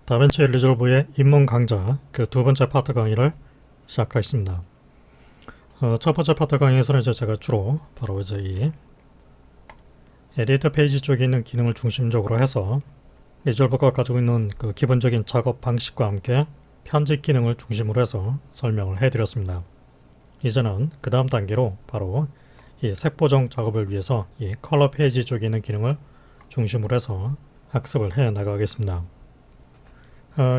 다빈치 리졸브의 입문 강좌 그 두 번째 파트 강의를 시작하겠습니다. 첫 번째 파트 강의에서는 이제 제가 주로 바로 이제 이 에디터 페이지 쪽에 있는 기능을 중심적으로 해서 리졸브가 가지고 있는 그 기본적인 작업 방식과 함께 편집 기능을 중심으로 해서 설명을 해드렸습니다. 이제는 그 다음 단계로 바로 이 색 보정 작업을 위해서 이 컬러 페이지 쪽에 있는 기능을 중심으로 해서 학습을 해 나가겠습니다.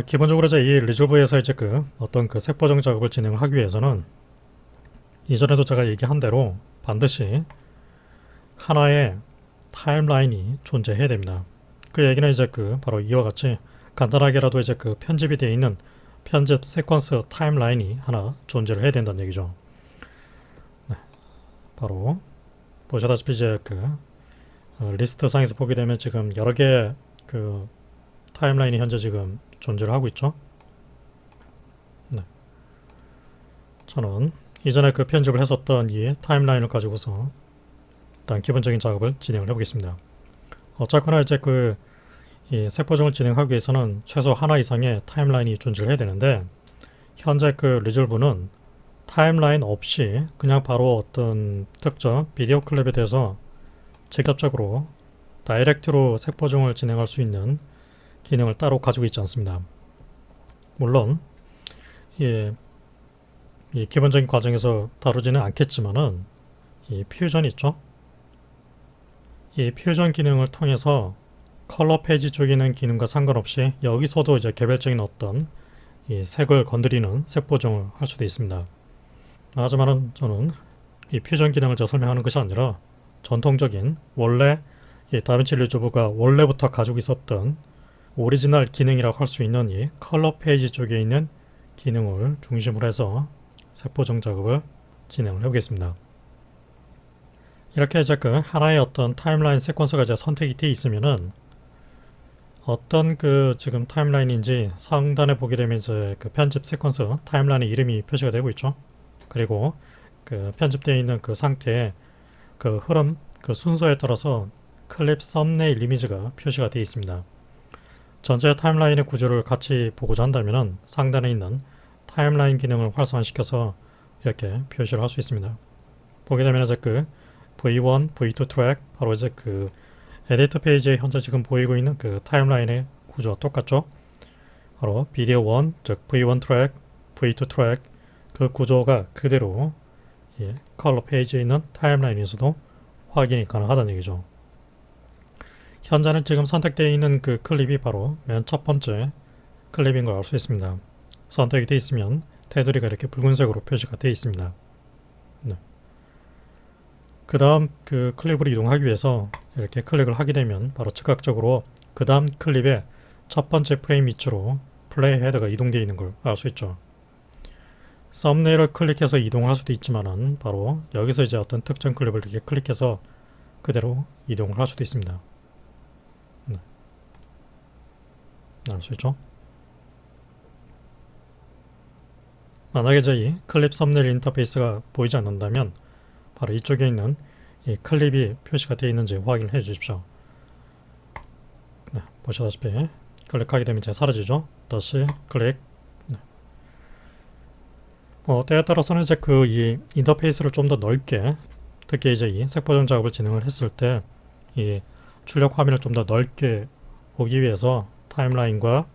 기본적으로 이제 이 리졸브에서 이제 어떤 색 보정 작업을 진행하기 위해서는 이전에도 제가 얘기한 대로 반드시 하나의 타임라인이 존재해야 됩니다. 그 얘기는 이제 바로 이와 같이 간단하게라도 이제 편집이 되어 있는 편집 세퀀스 타임라인이 하나 존재를 해야 된다는 얘기죠. 네, 바로 보시다시피 이제 리스트 상에서 보게 되면 지금 여러 개의 타임라인이 현재 지금 존재를 하고 있죠. 네. 저는 이전에 편집을 했었던 이 타임라인을 가지고서 일단 기본적인 작업을 진행을 해보겠습니다. 어쨌거나 이제 이 색 보정을 진행하기 위해서는 최소 하나 이상의 타임라인이 존재를 해야 되는데, 현재 리졸브는 타임라인 없이 그냥 바로 어떤 특정 비디오 클립에 대해서 직접적으로 다이렉트로 색 보정을 진행할 수 있는 기능을 따로 가지고 있지 않습니다. 물론 이 기본적인 과정에서 다루지는 않겠지만은 이 퓨전 있죠? 이 퓨전 기능을 통해서 컬러 페이지 쪽에 있는 기능과 상관없이 여기서도 이제 개별적인 어떤 이 색을 건드리는 색 보정을 할 수도 있습니다. 하지만은 저는 이 퓨전 기능을 제가 설명하는 것이 아니라 전통적인 원래 이 다빈치 리졸브가 원래부터 가지고 있었던 오리지널 기능이라고 할 수 있는 이 컬러 페이지 쪽에 있는 기능을 중심으로 해서 색 보정 작업을 진행을 해보겠습니다. 이렇게 이제 하나의 어떤 타임라인 세퀀스가 이제 선택이 되어 있으면은 어떤 지금 타임라인인지 상단에 보게 되면 이제 편집 세퀀스 타임라인의 이름이 표시가 되고 있죠. 그리고 편집되어 있는 상태에 흐름 순서에 따라서 클립 썸네일 이미지가 표시가 되어 있습니다. 전체 타임라인의 구조를 같이 보고자 한다면 상단에 있는 타임라인 기능을 활성화시켜서 이렇게 표시를 할 수 있습니다. 보게 되면 이제 V1, V2 트랙, 바로 이제 에디터 페이지에 현재 지금 보이고 있는 타임라인의 구조와 똑같죠. 바로 비디오 1, 즉 V1 트랙, V2 트랙, 그 구조가 그대로 컬러 페이지에 있는 타임라인에서도 확인이 가능하다는 얘기죠. 현재는 지금 선택되어 있는 클립이 바로 맨 첫 번째 클립인 걸 알 수 있습니다. 선택이 되어 있으면 테두리가 이렇게 붉은색으로 표시가 되어 있습니다. 네. 그 다음 클립으로 이동하기 위해서 이렇게 클릭을 하게 되면 바로 즉각적으로 그 다음 클립의 첫 번째 프레임 위치로 플레이 헤더가 이동되어 있는 걸 알 수 있죠. 썸네일을 클릭해서 이동할 수도 있지만은 바로 여기서 이제 어떤 특정 클립을 이렇게 클릭해서 그대로 이동을 할 수도 있습니다. 네. 알 수 있죠? 만약에 이제 이 클립 썸네일 인터페이스가 보이지 않는다면 바로 이쪽에 있는 이 클립이 표시가 되어 있는지 확인을 해 주십시오. 네, 보시다시피 클릭하게 되면 이제 사라지죠. 다시 클릭. 네. 때에 따라서는 이제 이 인터페이스를 좀 더 넓게, 특히 이제 이 색 보정 작업을 진행을 했을 때 이 출력 화면을 좀 더 넓게 보기 위해서 타임라인과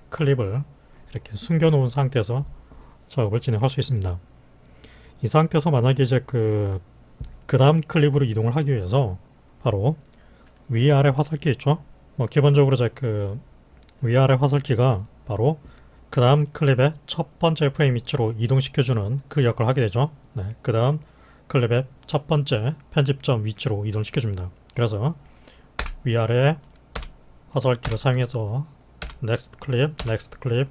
클립을 이렇게 숨겨 놓은 상태에서 작업을 진행할 수 있습니다. 이 상태에서 만약에 이제 그 다음 클립으로 이동을 하기 위해서 바로 위아래 화살키 있죠? 기본적으로 이제 위아래 화살키가 바로 그 다음 클립의 첫 번째 프레임 위치로 이동시켜주는 그 역할을 하게 되죠. 네, 그 다음 클립의 첫 번째 편집점 위치로 이동시켜줍니다. 그래서 위아래 화살키를 사용해서 next 클립,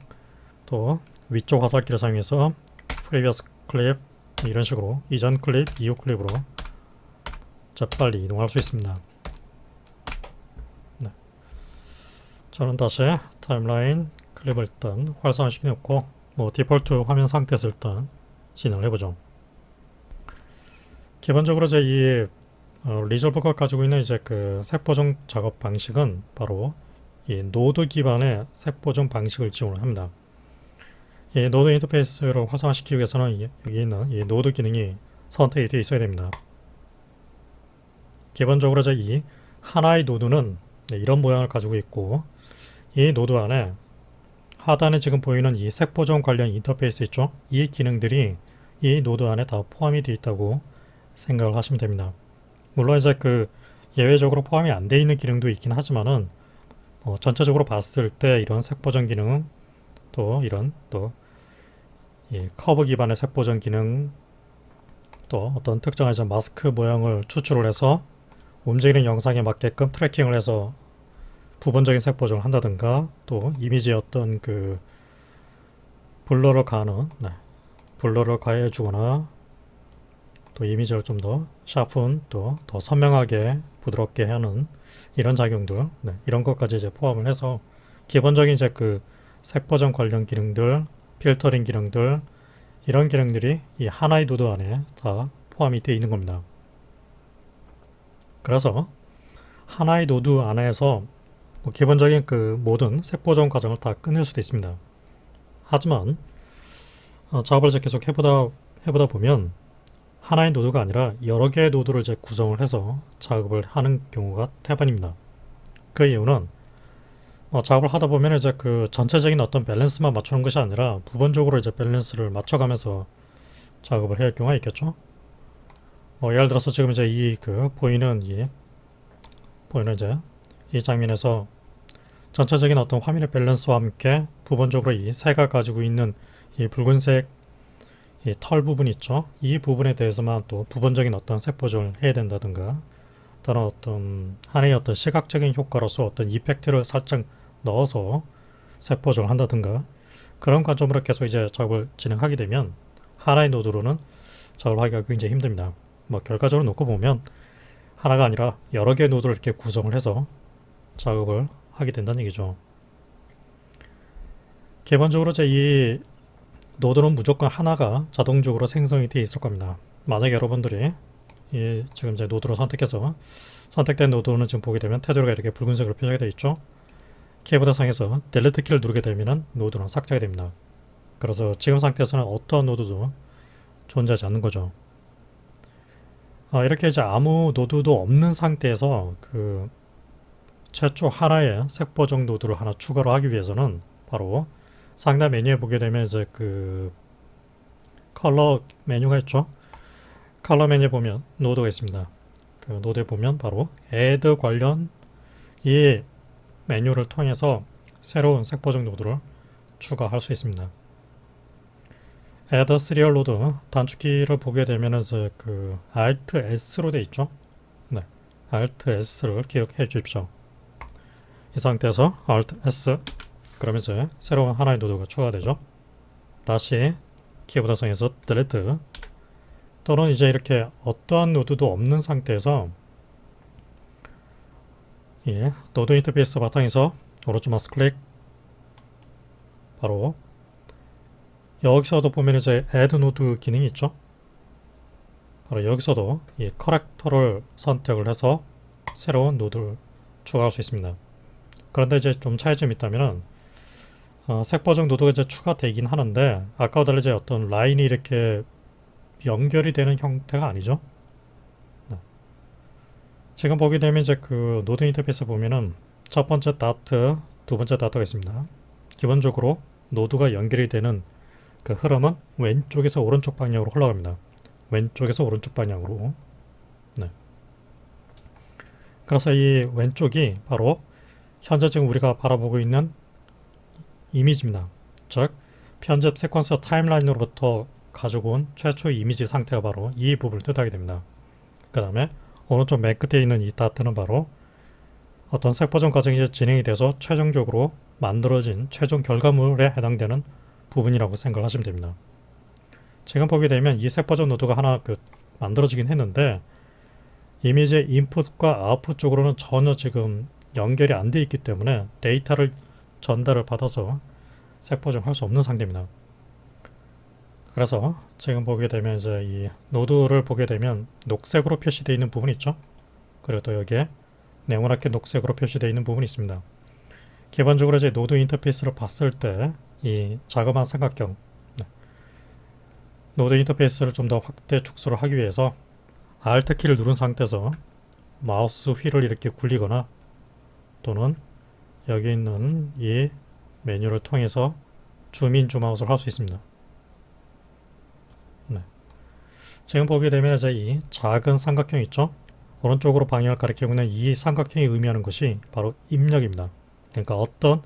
또 위쪽 화살키를 사용해서 previous 클립, 이런 식으로 이전 클립, 이후 클립으로 재빨리 이동할 수 있습니다. 네. 저는 다시 타임라인 클립을 일단 활성화시켜 놓고 디폴트 화면 상태에서 일단 진행을 해보죠. 기본적으로 이제 이 리졸브가 가지고 있는 이제 색 보정 작업 방식은 바로 이 노드 기반의 색 보정 방식을 지원을 합니다. 이 노드 인터페이스를 활성화시키기 위해서는 여기 있는 이 노드 기능이 선택이 되어 있어야 됩니다. 기본적으로 이 하나의 노드는 이런 모양을 가지고 있고, 이 노드 안에 하단에 지금 보이는 이 색 보정 관련 인터페이스 있죠? 이 기능들이 이 노드 안에 다 포함이 되어 있다고 생각을 하시면 됩니다. 물론 이제 예외적으로 포함이 안 되어 있는 기능도 있긴 하지만은 전체적으로 봤을 때 이런 색 보정 기능, 또 이런 이 커브 기반의 색 보정 기능, 또 어떤 특정한 이제 마스크 모양을 추출을 해서 움직이는 영상에 맞게끔 트래킹을 해서 부분적인 색 보정을 한다든가, 또 이미지의 어떤 블러를 블러를 가해 주거나, 또 이미지를 좀 더 샤픈, 또 더 선명하게 부드럽게 하는 이런 작용들, 이런 것까지 이제 포함을 해서 기본적인 이제 색 보정 관련 기능들, 필터링 기능들, 이런 기능들이 이 하나의 노드 안에 다 포함이 되어 있는 겁니다. 그래서 하나의 노드 안에서 기본적인 모든 색 보정 과정을 다 끝낼 수도 있습니다. 하지만 작업을 이제 계속 해보다 보면 하나의 노드가 아니라 여러 개의 노드를 이제 구성을 해서 작업을 하는 경우가 대부분입니다. 그 이유는 작업을 하다 보면 이제 전체적인 어떤 밸런스만 맞추는 것이 아니라 부분적으로 이제 밸런스를 맞춰가면서 작업을 해야 할 경우가 있겠죠. 예를 들어서 지금 이제 보이는 이제 이 장면에서 전체적인 어떤 화면의 밸런스와 함께 부분적으로 이 새가 가지고 있는 이 붉은색 이 털 부분 있죠. 이 부분에 대해서만 또 부분적인 어떤 색 보정을 해야 된다든가, 다른 어떤 하나의 어떤 시각적인 효과로서 어떤 이펙트를 살짝 넣어서 색 보정을 한다든가, 그런 관점으로 계속 이제 작업을 진행하게 되면 하나의 노드로는 작업을 하기가 굉장히 힘듭니다. 결과적으로 놓고 보면 하나가 아니라 여러 개의 노드를 이렇게 구성을 해서 작업을 하게 된다는 얘기죠. 기본적으로 이 노드는 무조건 하나가 자동적으로 생성이 되어 있을 겁니다. 만약에 여러분들이 지금 이제 노드를 선택해서 선택된 노드는 지금 보게 되면 테두리가 이렇게 붉은색으로 표시가 되어 있죠. 키보드 상에서 델리트 키를 누르게 되면 노드는 삭제가 됩니다. 그래서 지금 상태에서는 어떠한 노드도 존재하지 않는 거죠. 이렇게 이제 아무 노드도 없는 상태에서 최초 하나의 색 보정 노드를 하나 추가로 하기 위해서는 바로 상단 메뉴에 보게 되면 이제 컬러 메뉴가 있죠. 컬러 메뉴에 보면 노드가 있습니다. 노드에 보면 바로 Add 관련 이 메뉴를 통해서 새로운 색 보정 노드를 추가할 수 있습니다. Add Serial Node 단축키를 보게 되면 이제 Alt S로 되어 있죠. Alt S를 기억해 주십시오. 이 상태에서 Alt S, 그러면 이제 새로운 하나의 노드가 추가되죠. 다시 키보드 상에서 Delete, 또는 이제 이렇게 어떠한 노드도 없는 상태에서 노드 인터페이스 바탕에서 오른쪽 마우스 클릭, 바로 여기서도 보면 이제 Add 노드 기능이 있죠. 바로 여기서도 이 커렉터를 선택을 해서 새로운 노드를 추가할 수 있습니다. 그런데 이제 좀 차이점이 있다면은 색 보정 노드가 이제 추가되긴 하는데 아까와 달리 이제 어떤 라인이 이렇게 연결이 되는 형태가 아니죠. 지금 보게 되면 이제 노드 인터페이스 보면은 첫 번째 다트, 두 번째 다트가 있습니다. 기본적으로 노드가 연결이 되는 흐름은 왼쪽에서 오른쪽 방향으로 흘러갑니다. 왼쪽에서 오른쪽 방향으로. 그래서 이 왼쪽이 바로 현재 지금 우리가 바라보고 있는 이미지입니다. 즉 편집 세퀀서 타임라인으로부터 가지고 온 최초의 이미지 상태가 바로 이 부분을 뜻하게 됩니다. 그 다음에 오른쪽 맨 끝에 있는 이 다트는 바로 어떤 색 보정 과정이 진행이 돼서 최종적으로 만들어진 최종 결과물에 해당되는 부분이라고 생각을 하시면 됩니다. 지금 보게 되면 이 색 보정 노드가 하나 만들어지긴 했는데 이미지의 인풋과 아웃풋 쪽으로는 전혀 지금 연결이 안 돼 있기 때문에 데이터를 전달을 받아서 색 보정할 수 없는 상태입니다. 그래서 지금 보게 되면 이제 이 노드를 보게 되면 녹색으로 표시되어 있는 부분이 있죠. 그리고 또 여기에 네모나게 녹색으로 표시되어 있는 부분이 있습니다. 기본적으로 이제 노드 인터페이스를 봤을 때 이 자그마한 삼각형, 노드 인터페이스를 좀 더 확대 축소를 하기 위해서 Alt 키를 누른 상태에서 마우스 휠을 이렇게 굴리거나 또는 여기 있는 이 메뉴를 통해서 줌인 줌아웃을 할 수 있습니다. 지금 보게 되면 이제 이 작은 삼각형 있죠? 오른쪽으로 방향을 가리키고 있는 이 삼각형이 의미하는 것이 바로 입력입니다. 그러니까 어떤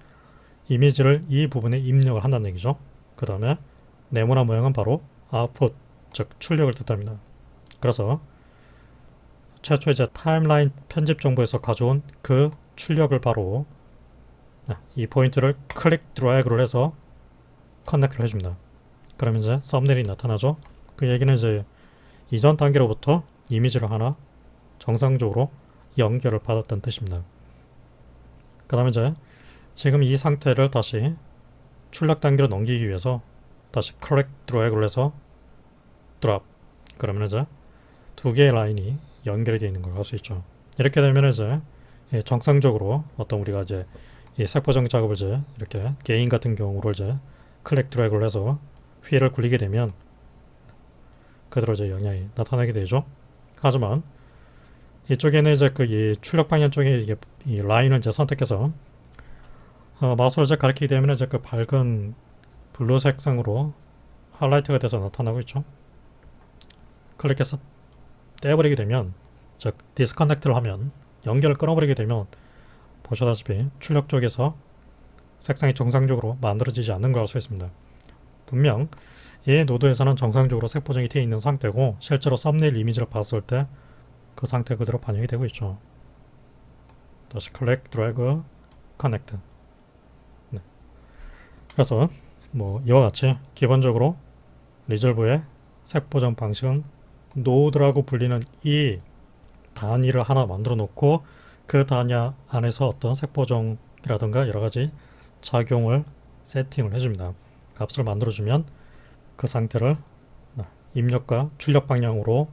이미지를 이 부분에 입력을 한다는 얘기죠. 그 다음에 네모난 모양은 바로 output, 즉 출력을 뜻합니다. 그래서 최초 이제 타임라인 편집 정보에서 가져온 그 출력을 바로 이 포인트를 클릭 드래그를 해서 커넥트를 해줍니다. 그러면 이제 썸네일이 나타나죠. 그 얘기는 이제 이전 단계로부터 이미지를 하나 정상적으로 연결을 받았다는 뜻입니다. 그 다음에 이제 지금 이 상태를 다시 출력 단계로 넘기기 위해서 다시 클릭 드래그를 해서 드롭, 그러면 이제 두 개의 라인이 연결이 되어 있는 걸 알 수 있죠. 이렇게 되면 이제 정상적으로 어떤 우리가 이제 이 색보정 작업을 이제 이렇게 게임 같은 경우로 이제 클릭 드래그를 해서 휠을 굴리게 되면 그대로 이제 영향이 나타나게 되죠. 하지만 이쪽에는 이제 그 이 출력 방향 쪽에 이게 이 라인을 이제 선택해서 마우스를 이제 가리키게 되면 이제 그 밝은 블루 색상으로 하이라이트가 돼서 나타나고 있죠. 클릭해서 떼버리게 되면, 즉 디스커넥트를 하면, 연결을 끊어버리게 되면 보시다시피 출력 쪽에서 색상이 정상적으로 만들어지지 않는 걸 알 수 있습니다. 분명 이 노드에서는 정상적으로 색 보정이 되어 있는 상태고 실제로 썸네일 이미지를 봤을 때 그 상태 그대로 반영이 되고 있죠. 다시 클릭, 드래그, 커넥트. 그래서 뭐 이와 같이 기본적으로 리졸브의 색 보정 방식은 노드라고 불리는 이 단위를 하나 만들어 놓고 그 단위 안에서 어떤 색 보정이라든가 여러 가지 작용을 세팅을 해줍니다. 값을 만들어주면 그 상태를 입력과 출력 방향으로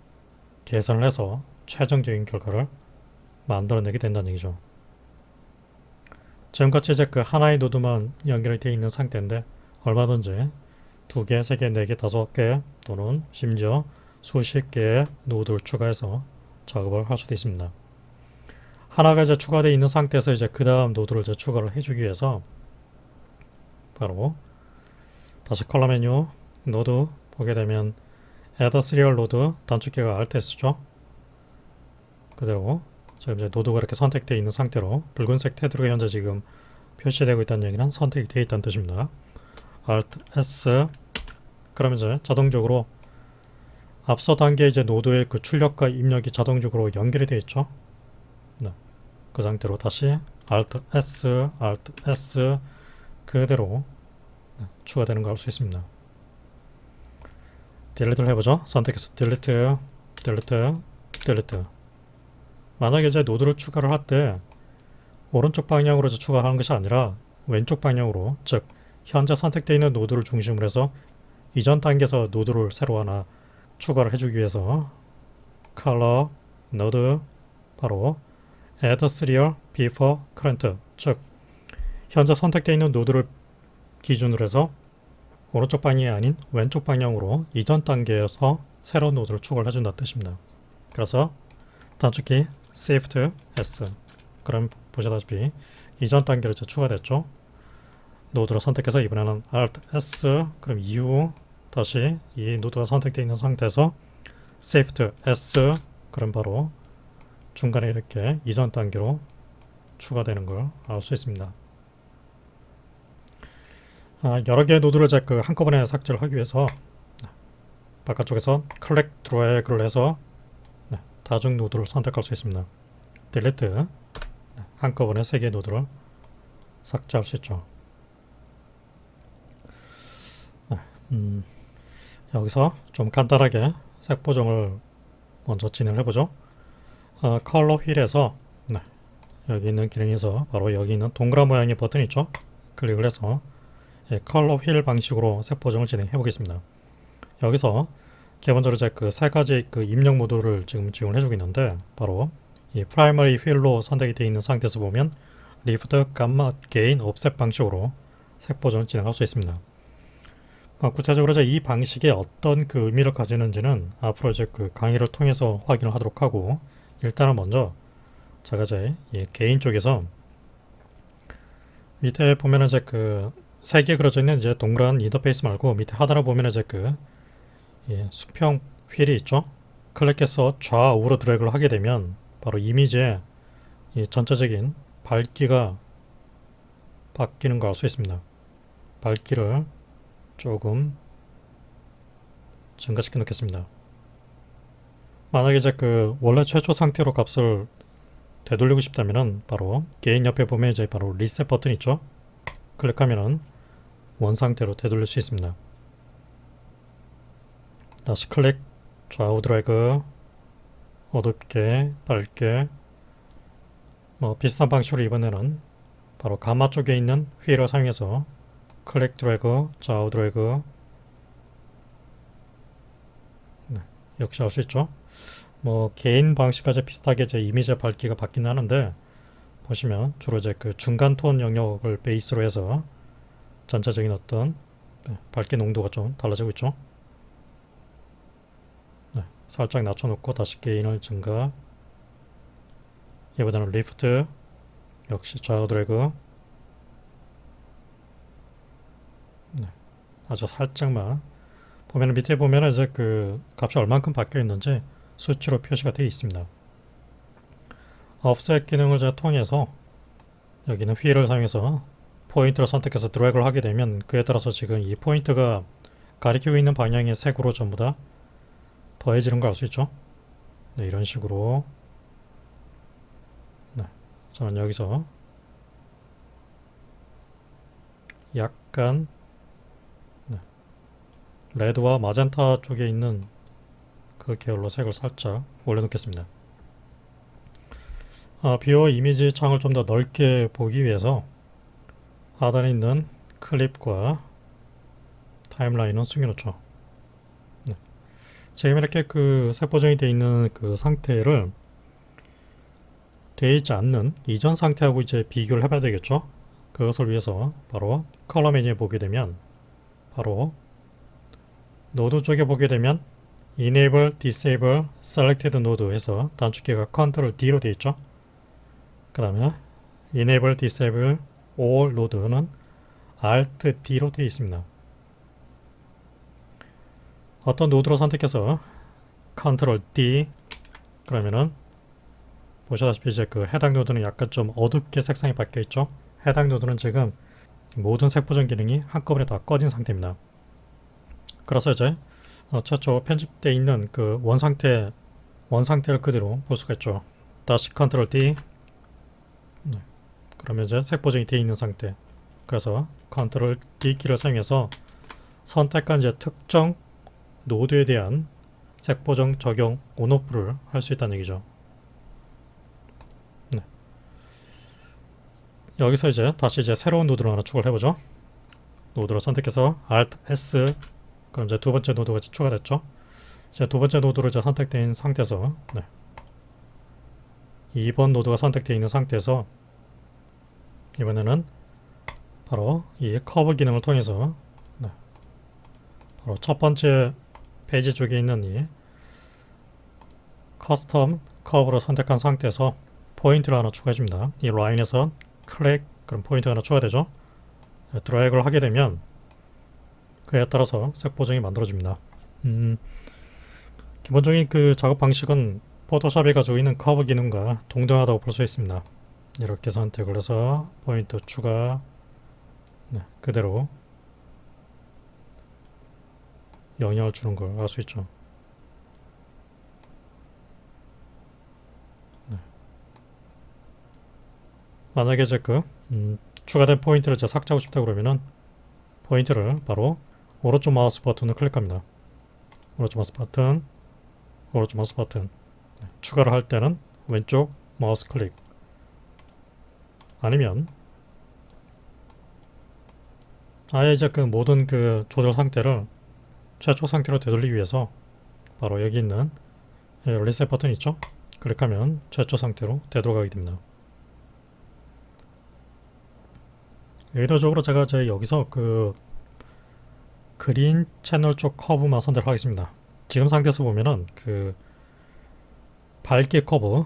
계산을 해서 최종적인 결과를 만들어내게 된다는 얘기죠. 지금같이 이제 그 하나의 노드만 연결이 되어 있는 상태인데 얼마든지 2개, 3개, 4개, 5개 또는 심지어 수십 개의 노드를 추가해서 작업을 할 수도 있습니다. 하나가 이제 추가되어 있는 상태에서 이제 그 다음 노드를 이제 추가를 해주기 위해서 바로 다시 컬러 메뉴 노드 보게 되면 Add Serial Node 단축키가 Alt S죠. 그대로 지금 이제 노드가 이렇게 선택되어 있는 상태로 붉은색 테두리가 현재 지금 표시되고 있다는 얘기는 선택이 되어 있다는 뜻입니다. Alt S 그러면 이제 자동적으로 앞서 단계 이제 노드의 그 출력과 입력이 자동적으로 연결이 되어 있죠. 그 상태로 다시 Alt S, Alt S 그대로 추가되는 걸 알 수 있습니다. 딜리트를 해보죠. 선택해서 딜리트, 딜리트, 딜리트. 만약에 이제 노드를 추가를 할 때 오른쪽 방향으로 추가하는 것이 아니라 왼쪽 방향으로, 즉 현재 선택되어 있는 노드를 중심으로 해서 이전 단계에서 노드를 새로 하나 추가를 해주기 위해서 Color, Node, 바로 Add Serial Before Current, 즉 현재 선택되어 있는 노드를 기준으로 해서 오른쪽 방향이 아닌 왼쪽 방향으로 이전 단계에서 새로운 노드를 추가를 해준다는 뜻입니다. 그래서 단축키 Shift S, 그럼 보시다시피 이전 단계로 추가됐죠. 노드를 선택해서 이번에는 Alt S, 그럼 이후 다시 이 노드가 선택되어 있는 상태에서 Shift S, 그럼 바로 중간에 이렇게 이전 단계로 추가되는 걸 알 수 있습니다. 여러 개의 노드를 한꺼번에 삭제를 하기 위해서 바깥쪽에서 클릭 드래그를 해서 다중 노드를 선택할 수 있습니다. 딜리트, 한꺼번에 3개의 노드를 삭제할 수 있죠. 여기서 좀 간단하게 색 보정을 먼저 진행을 해보죠. 컬러 휠에서 여기 있는 기능에서 바로 여기 있는 동그란 모양의 버튼 있죠. 클릭을 해서 컬러 휠 방식으로 색 보정을 진행해 보겠습니다. 여기서 기본적으로 그 세 가지 그 입력 모드를 지금 지원해 주고 있는데 바로 이 프라이머리 휠로 선택이 되어 있는 상태에서 보면 리프트, 감마, 게인, 옵셋 방식으로 색 보정을 진행할 수 있습니다. 구체적으로 이제 이 방식이 어떤 그 의미를 가지는지는 앞으로 이제 그 강의를 통해서 확인을 하도록 하고, 일단은 먼저 제가 이제 이 게인 쪽에서 밑에 보면은 이제 그 세 개 그려져 있는 이제 동그란 인터페이스 말고 밑에 하단을 보면은 이제 그 수평 휠이 있죠. 클릭해서 좌우로 드래그를 하게 되면 바로 이미지의 이 전체적인 밝기가 바뀌는 걸 알 수 있습니다. 밝기를 조금 증가시켜 놓겠습니다. 만약에 이제 그 원래 최초 상태로 값을 되돌리고 싶다면은 바로 게인 옆에 보면 이제 바로 리셋 버튼 있죠. 클릭하면은 원 상태로 되돌릴 수 있습니다. 다시 클릭, 좌우 드래그, 어둡게, 밝게, 비슷한 방식으로 이번에는 바로 가마 쪽에 있는 휠을 사용해서 클릭 드래그, 좌우 드래그, 역시 할 수 있죠. 개인 방식까지 비슷하게 제 이미지의 밝기가 바뀌긴 하는데, 보시면 주로 이제 그 중간 톤 영역을 베이스로 해서 전체적인 어떤 밝기 농도가 좀 달라지고 있죠. 살짝 낮춰놓고 다시 게인을 증가. 이번에는 리프트, 역시 좌우 드래그, 아주 살짝만. 보면 밑에 보면 이제 그 값이 얼만큼 바뀌어 있는지 수치로 표시가 되어 있습니다. offset 기능을 제가 통해서 여기는 휠을 사용해서 포인트를 선택해서 드래그를 하게 되면 그에 따라서 지금 이 포인트가 가리키고 있는 방향의 색으로 전부 다 더해지는 걸 알 수 있죠. 이런 식으로 저는 여기서 약간 레드와 마젠타 쪽에 있는 그 계열로 색을 살짝 올려놓겠습니다. 뷰어 이미지 창을 좀 더 넓게 보기 위해서 하단에 있는 클립과 타임라인은 숨겨놓죠. 지금 이렇게 그 색 보정이 되어 있는 그 상태를 되어 있지 않는 이전 상태하고 이제 비교를 해봐야 되겠죠. 그것을 위해서 바로 컬러 메뉴에 보게 되면 바로 노드 쪽에 보게 되면 Enable, Disable, Selected Node 해서 단축키가 Ctrl D로 되어 있죠. 그 다음에 Enable, Disable, All Node는 Alt D로 되어 있습니다. 어떤 노드로 선택해서 Ctrl D 그러면은 보시다시피 이제 그 해당 노드는 약간 좀 어둡게 색상이 바뀌어 있죠. 해당 노드는 지금 모든 색 보정 기능이 한꺼번에 다 꺼진 상태입니다. 그래서 이제 최초 편집되어 있는 그 원 상태를 그대로 볼 수가 있죠. 다시 Ctrl D 그러면 이제 색 보정이 되어 있는 상태. 그래서 Ctrl D 키를 사용해서 선택한 이제 특정 노드에 대한 색 보정 적용 온오프를 할 수 있다는 얘기죠. 여기서 이제 다시 이제 새로운 노드를 하나 추가를 해보죠. 노드를 선택해서 Alt S 그럼 이제 두 번째 노드가 추가됐죠. 이제 두 번째 노드로 이제 선택된 상태에서 2번 노드가 선택되어 있는 상태에서 이번에는 바로 이 커브 기능을 통해서 바로 첫 번째 페이지 쪽에 있는 이 커스텀 커브를 선택한 상태에서 포인트를 하나 추가해 줍니다. 이 라인에서 클릭 그럼 포인트가 하나 추가되죠. 드래그를 하게 되면 그에 따라서 색 보정이 만들어집니다. 기본적인 그 작업 방식은 포토샵이 가지고 있는 커브 기능과 동등하다고 볼 수 있습니다. 이렇게 선택을 해서 포인트 추가 그대로 영향을 주는 걸 알 수 있죠. 만약에 이제 그 추가된 포인트를 제가 삭제하고 싶다 그러면은 포인트를 바로 오른쪽 마우스 버튼을 클릭합니다. 오른쪽 마우스 버튼, 오른쪽 마우스 버튼. 추가를 할 때는 왼쪽 마우스 클릭. 아니면 아예 이제 그 모든 그 조절 상태를 최초 상태로 되돌리기 위해서 바로 여기 있는 리셋 버튼 있죠? 클릭하면 최초 상태로 되돌아가게 됩니다. 의도적으로 제가 여기서 그 그린 채널 쪽 커브만 선택하겠습니다. 지금 상태에서 보면은 그 밝기 커브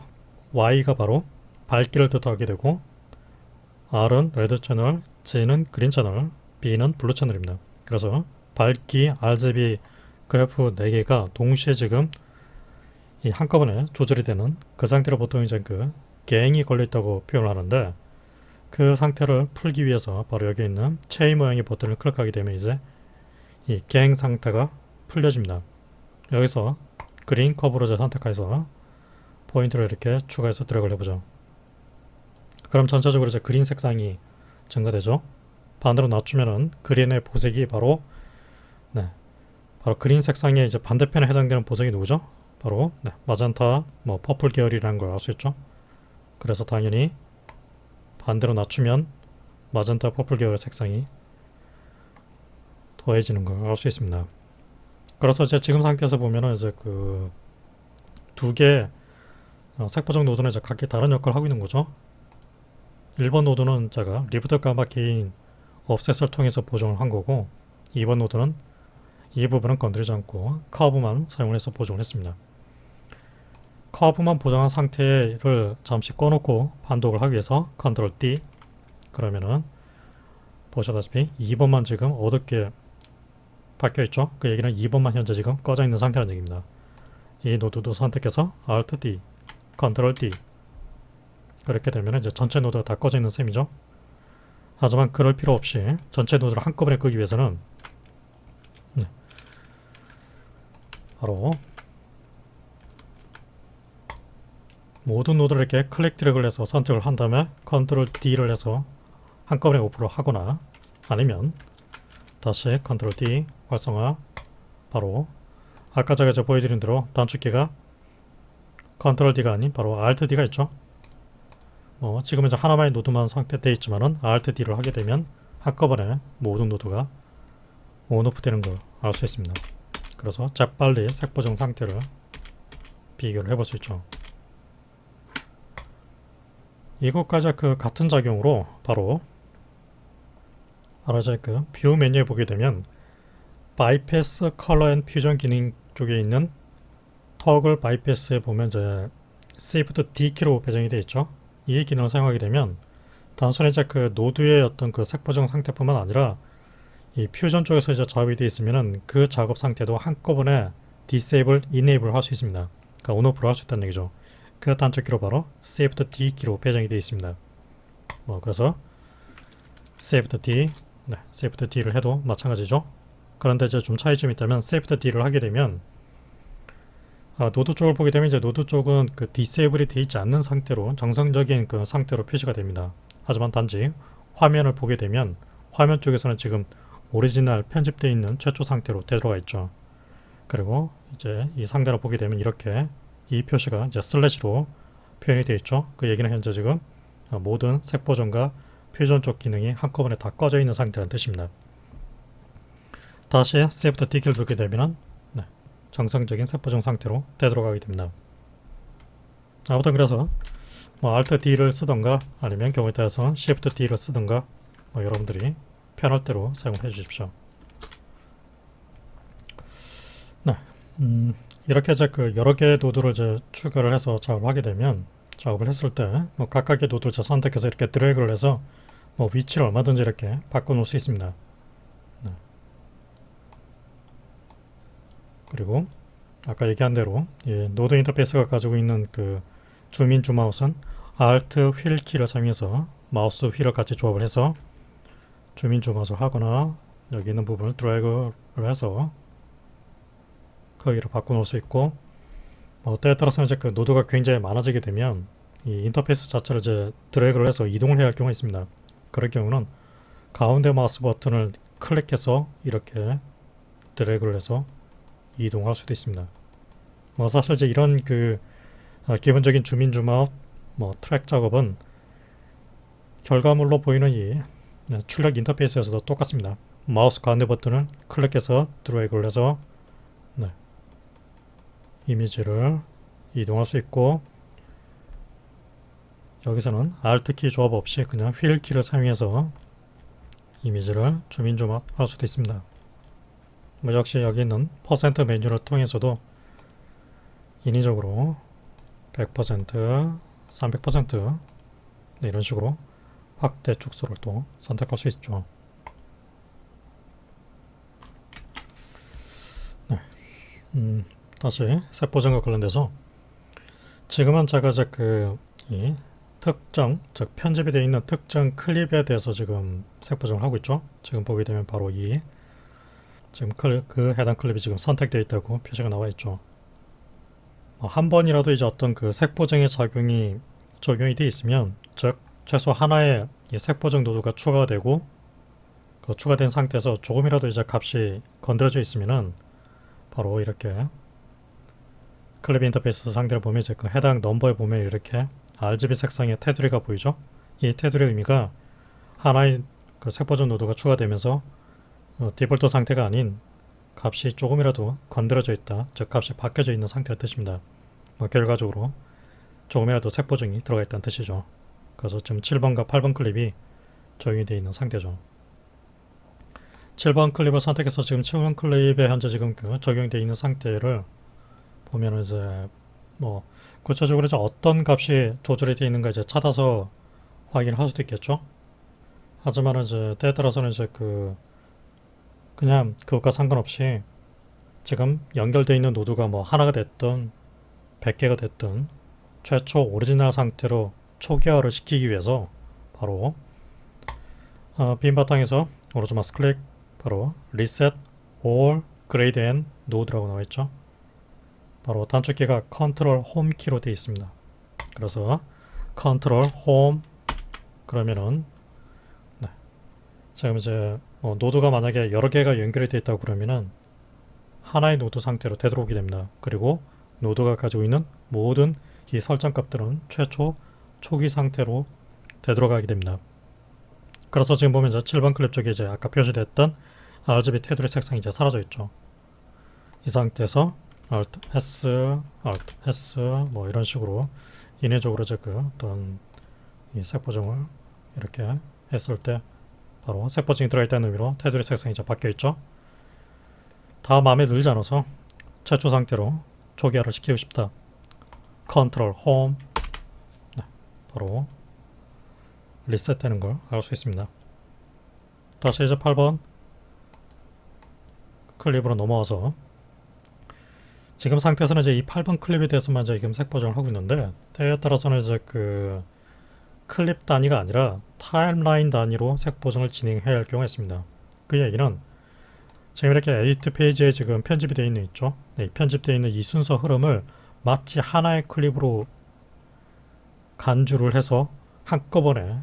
Y가 바로 밝기를 뜻하게 되고 R은 레드 채널, G는 그린 채널, B는 블루 채널입니다. 그래서 밝기 RGB 그래프 4개가 동시에 지금 이 한꺼번에 조절이 되는 그 상태로 보통 이제 그 갱이 걸려있다고 표현을 하는데, 그 상태를 풀기 위해서 바로 여기 있는 체인 모양의 버튼을 클릭하게 되면 이제 이 갱 상태가 풀려집니다. 여기서 그린 커브로 선택해서 포인트를 이렇게 추가해서 드래그를 해보죠. 그럼 전체적으로 이제 그린 색상이 증가되죠. 반대로 낮추면은 그린의 보색이 바로 바로 그린 색상의 이제 반대편에 해당되는 보색이 누구죠? 바로 마젠타, 퍼플 계열이라는 걸 알 수 있죠. 그래서 당연히 반대로 낮추면 마젠타, 퍼플 계열의 색상이 더해지는 걸 알 수 있습니다. 그래서 이제 지금 상태에서 보면은 이제 그 두 개 색보정 노드는 이제 각기 다른 역할을 하고 있는 거죠. 1번 노드는 제가 리프트 까마케인 offset을 통해서 보정을 한 거고, 2번 노드는 이 부분은 건드리지 않고 커브만 사용을 해서 보정을 했습니다. 커브만 보정한 상태를 잠시 꺼놓고 판독을 하기 위해서 컨트롤 D, 그러면은 보시다시피 2번만 지금 어둡게 바뀌어있죠. 그 얘기는 2번만 현재 지금 꺼져 있는 상태라는 얘기입니다. 이 노드도 선택해서 Alt D, 컨트롤 D, 그렇게 되면 이제 전체 노드가 다 꺼져 있는 셈이죠. 하지만 그럴 필요 없이 전체 노드를 한꺼번에 끄기 위해서는 바로 모든 노드를 이렇게 클릭 드래그를 해서 선택을 한 다음에 컨트롤 D를 해서 한꺼번에 오프를 하거나, 아니면 다시 컨트롤 D 활성화, 바로 아까 제가 보여드린 대로 단축키가 컨트롤 D가 아닌 바로 Alt D가 있죠. 지금 이제 하나만의 노드만 선택되어 있지만은 Alt D를 하게 되면 한꺼번에 모든 노드가 온오프 되는 걸 알 수 있습니다. 그래서 재빨리 색보정 상태를 비교를 해볼 수 있죠. 이것까지 그 같은 작용으로 바로 이제 그 뷰 메뉴에 보게 되면 바이패스 컬러 앤 퓨전 기능 쪽에 있는 터글 바이패스에 보면 이제 Shift D키로 배정이 되어 있죠. 이 기능을 사용하게 되면 단순히 이제 그 노드의 어떤 그 색보정 상태뿐만 아니라 이 퓨전 쪽에서 이제 작업이 되어 있으면은 그 작업 상태도 한꺼번에 Disable, Enable 할 수 있습니다. 그러니까 온오프를 할 수 있다는 얘기죠. 그 단축키로 바로 Shift D키로 배정이 되어 있습니다. 그래서 Shift D, Shift D를 해도 마찬가지죠. 그런데 이제 좀 차이점이 있다면 Shift D를 하게 되면 노드 쪽을 보게 되면 이제 노드 쪽은 그 디세이블이 되어 있지 않는 상태로 정상적인 그 상태로 표시가 됩니다. 하지만 단지 화면을 보게 되면 화면 쪽에서는 지금 오리지널 편집되어 있는 최초 상태로 되돌아가 있죠. 그리고 이제 이 상단을 보게 되면 이렇게 이 표시가 이제 슬래시로 표현이 되어 있죠. 그 얘기는 현재 지금 모든 색보정과 퓨전 쪽 기능이 한꺼번에 다 꺼져 있는 상태라는 뜻입니다. 다시 Shift D키를 누르게 되면 정상적인 색보정 상태로 되돌아가게 됩니다. 아무튼 그래서 Alt D를 쓰던가 아니면 경우에 따라서 Shift D를 쓰던가 여러분들이 편할 대로 사용해 주십시오. 이렇게 이제 그 여러 개의 노드를 이제 추가를 해서 작업을 하게 되면, 작업을 했을 때 각각의 노드를 선택해서 이렇게 드래그를 해서 위치를 얼마든지 이렇게 바꿔 놓을 수 있습니다. 그리고 아까 얘기한 대로 노드 인터페이스가 가지고 있는 그 줌인 줌아웃은 Alt 휠 키를 사용해서 마우스 휠을 같이 조합을 해서 줌인 줌아웃을 하거나 여기 있는 부분을 드래그를 해서 크기를 바꿔놓을 수 있고, 때에 따라서는 이제 그 노드가 굉장히 많아지게 되면 이 인터페이스 자체를 이제 드래그를 해서 이동을 해야 할 경우가 있습니다. 그럴 경우는 가운데 마우스 버튼을 클릭해서 이렇게 드래그를 해서 이동할 수도 있습니다. 사실 이제 이런 그 기본적인 줌인 줌아웃 트랙 작업은 결과물로 보이는 이 출력 인터페이스에서도 똑같습니다. 마우스 가운데 버튼을 클릭해서 드래그를 해서 이미지를 이동할 수 있고, 여기서는 Alt 키 조합 없이 그냥 휠 키를 사용해서 이미지를 줌인 줌아웃 할 수도 있습니다. 뭐 역시 여기 있는 퍼센트 메뉴를 통해서도 인위적으로 100%, 300% 네, 이런 식으로 확대 축소를 또 선택할 수 있죠. 네. 다시 색 보정과 관련돼서 지금은 제가 이 특정, 즉 편집이 되어 있는 특정 클립에 대해서 지금 색 보정을 하고 있죠. 지금 보게 되면 바로 이 지금 그 해당 클립이 지금 선택되어 있다고 표시가 나와 있죠. 한 번이라도 이제 어떤 그 색 보정의 적용이 되어 있으면, 즉 최소 하나의 이 색 보정 노드가 추가가 되고 그 추가된 상태에서 조금이라도 이제 값이 건드려져 있으면은 바로 이렇게 클립 인터페이스 상대를 보면 이제 그 해당 넘버에 보면 이렇게 RGB 색상의 테두리가 보이죠. 이 테두리의 의미가 하나의 그 색 보정 노드가 추가되면서 디폴트 상태가 아닌 값이 조금이라도 건드려져 있다, 즉 값이 바뀌어져 있는 상태를 뜻입니다. 결과적으로 조금이라도 색 보정이 들어가 있다는 뜻이죠. 그래서 지금 7번과 8번 클립이 적용이 되어 있는 상태죠. 7번 클립을 선택해서 지금 7번 클립에 현재 지금 그 적용되어 있는 상태를 보면은 이제 구체적으로 이제 어떤 값이 조절이 되어 있는가 이제 찾아서 확인을 할 수도 있겠죠. 하지만 이제 때에 따라서는 이제 그냥 그것과 상관없이 지금 연결되어 있는 노드가 하나가 됐든 100개가 됐든 최초 오리지널 상태로 초기화를 시키기 위해서 바로 빈 바탕에서 오른쪽 마우스 클릭, 바로 Reset All Grade and Node라고 나와 있죠. 바로 단축키가 컨트롤 홈 키로 되어 있습니다. 그래서 컨트롤 홈 그러면은 지금 이제 노드가 만약에 여러 개가 연결이 되어 있다고 그러면은 하나의 노드 상태로 되돌아오게 됩니다. 그리고 노드가 가지고 있는 모든 이 설정 값들은 최초 초기 상태로 되돌아가게 됩니다. 그래서 지금 보면 이제 7번 클립 쪽에 이제 아까 표시됐던 RGB 테두리 색상이 이제 사라져 있죠. 이 상태에서 Alt S, Alt S 이런 식으로 인위적으로 이제 어떤 이 색 보정을 이렇게 했을 때 바로 색 보정이 들어있다는 의미로 테두리 색상이 이제 바뀌어 있죠. 다 마음에 들지 않아서 최초 상태로 초기화를 시키고 싶다. 컨트롤 홈 바로 리셋되는 걸 알 수 있습니다. 다시 이제 8번 클립으로 넘어와서 지금 상태에서는 이제 이 8번 클립에 대해서만 이제 지금 색 보정을 하고 있는데, 때에 따라서는 이제 클립 단위가 아니라 타임라인 단위로 색 보정을 진행해야 할 경우가 있습니다. 그 얘기는 지금 이렇게 에디트 페이지에 지금 편집이 되어 있는 있죠. 네, 편집되어 있는 이 순서 흐름을 마치 하나의 클립으로 간주를 해서 한꺼번에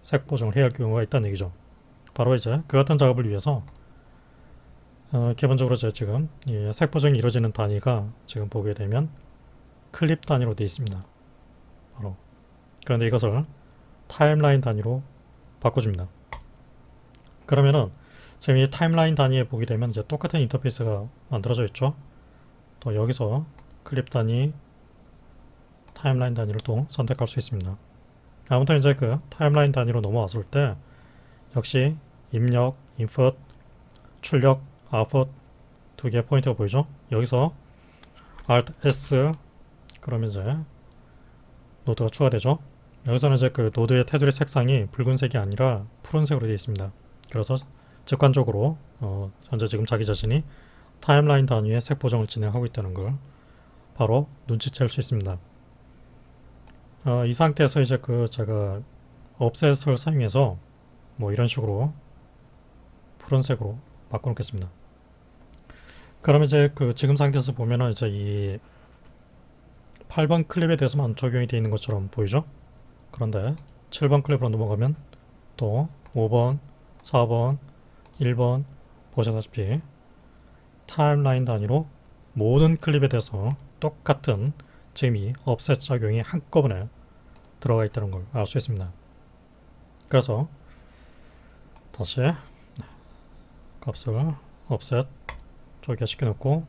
색 보정을 해야 할 경우가 있다는 얘기죠. 바로 이제 그 같은 작업을 위해서 기본적으로 지금 이 색 보정이 이루어지는 단위가 지금 보게 되면 클립 단위로 되어 있습니다. 바로 그런데 이것을 타임라인 단위로 바꿔줍니다. 그러면은 지금 이 타임라인 단위에 보게 되면 이제 똑같은 인터페이스가 만들어져 있죠. 또 여기서 클립 단위, 타임라인 단위를 또 선택할 수 있습니다. 아무튼 이제 그 타임라인 단위로 넘어왔을 때 역시 입력, 인풋, 출력, 아웃풋 두 개의 포인트가 보이죠. 여기서 Alt S 그러면 이제 노드가 추가되죠. 여기서는 이제 그 노드의 테두리 색상이 붉은색이 아니라 푸른색으로 되어 있습니다. 그래서 직관적으로 현재 지금 자기 자신이 타임라인 단위의 색 보정을 진행하고 있다는 걸 바로 눈치챌 수 있습니다. 이 상태에서 이제 제가 offset을 사용해서 이런 식으로 푸른색으로 바꿔놓겠습니다. 그러면 이제 지금 상태에서 보면은 이제 이 8번 클립에 대해서만 적용이 되어 있는 것처럼 보이죠? 그런데 7번 클립으로 넘어가면 또 5번, 4번, 1번 보시다시피 타임라인 단위로 모든 클립에 대해서 똑같은 지금 이 offset 작용이 한꺼번에 들어가 있다는 걸 알 수 있습니다. 그래서 다시 값을 offset 초기화 시켜놓고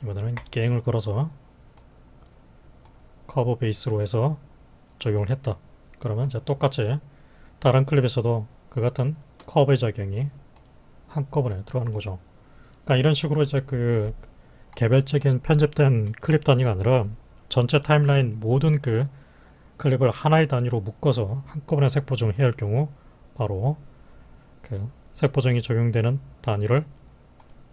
이번에는 갱을 걸어서 커브 베이스로 해서 적용을 했다. 그러면 이제 똑같이 다른 클립에서도 그 같은 커브의 작용이 한꺼번에 들어가는 거죠. 그러니까 이런 식으로 이제 그 개별적인 편집된 클립 단위가 아니라 전체 타임라인 모든 그 클립을 하나의 단위로 묶어서 한꺼번에 색 보정을 해야 할 경우 바로 그 색 보정이 적용되는 단위를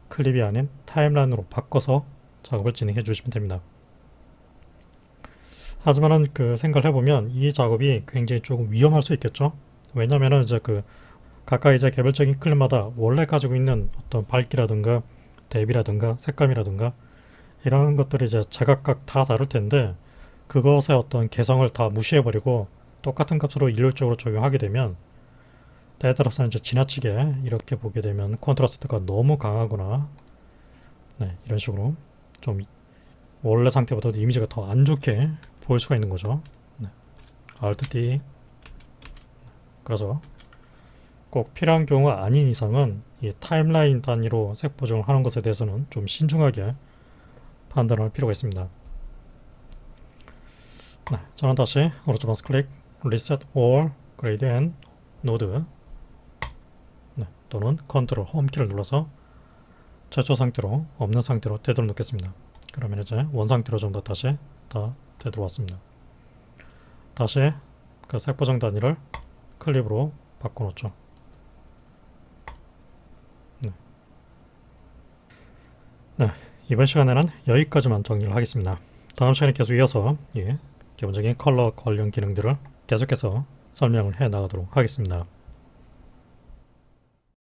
클립이 아닌 타임라인으로 바꿔서 작업을 진행해 주시면 됩니다. 하지만은 그 생각을 해보면 이 작업이 굉장히 조금 위험할 수 있겠죠. 왜냐면은 이제 그 각각 이제 개별적인 클립마다 원래 가지고 있는 어떤 밝기라든가 대비라든가 색감이라든가 이런 것들이 이제 제각각 다 다를 텐데 그것의 어떤 개성을 다 무시해버리고 똑같은 값으로 일률적으로 적용하게 되면 때에 따라서는 이제 지나치게 이렇게 보게 되면 콘트라스트가 너무 강하거나 네, 이런 식으로 좀 원래 상태보다 이미지가 더 안 좋게 보일 수가 있는 거죠. 네. Alt D. 그래서 꼭 필요한 경우가 아닌 이상은 이 타임라인 단위로 색 보정을 하는 것에 대해서는 좀 신중하게 판단할 필요가 있습니다. 네, 저는 다시 오른쪽 마우스 클릭, Reset All, Gradient, Node 네, 또는 Ctrl 홈키를 눌러서 최초 상태로 없는 상태로 되돌려 놓겠습니다. 그러면 이제 원 상태로 정도 다시 다 되돌아왔습니다. 다시 그 색 보정 단위를 클립으로 바꿔놓죠. 네, 이번 시간에는 여기까지만 정리를 하겠습니다. 다음 시간에 계속 이어서 기본적인 컬러 관련 기능들을 계속해서 설명을 해 나가도록 하겠습니다.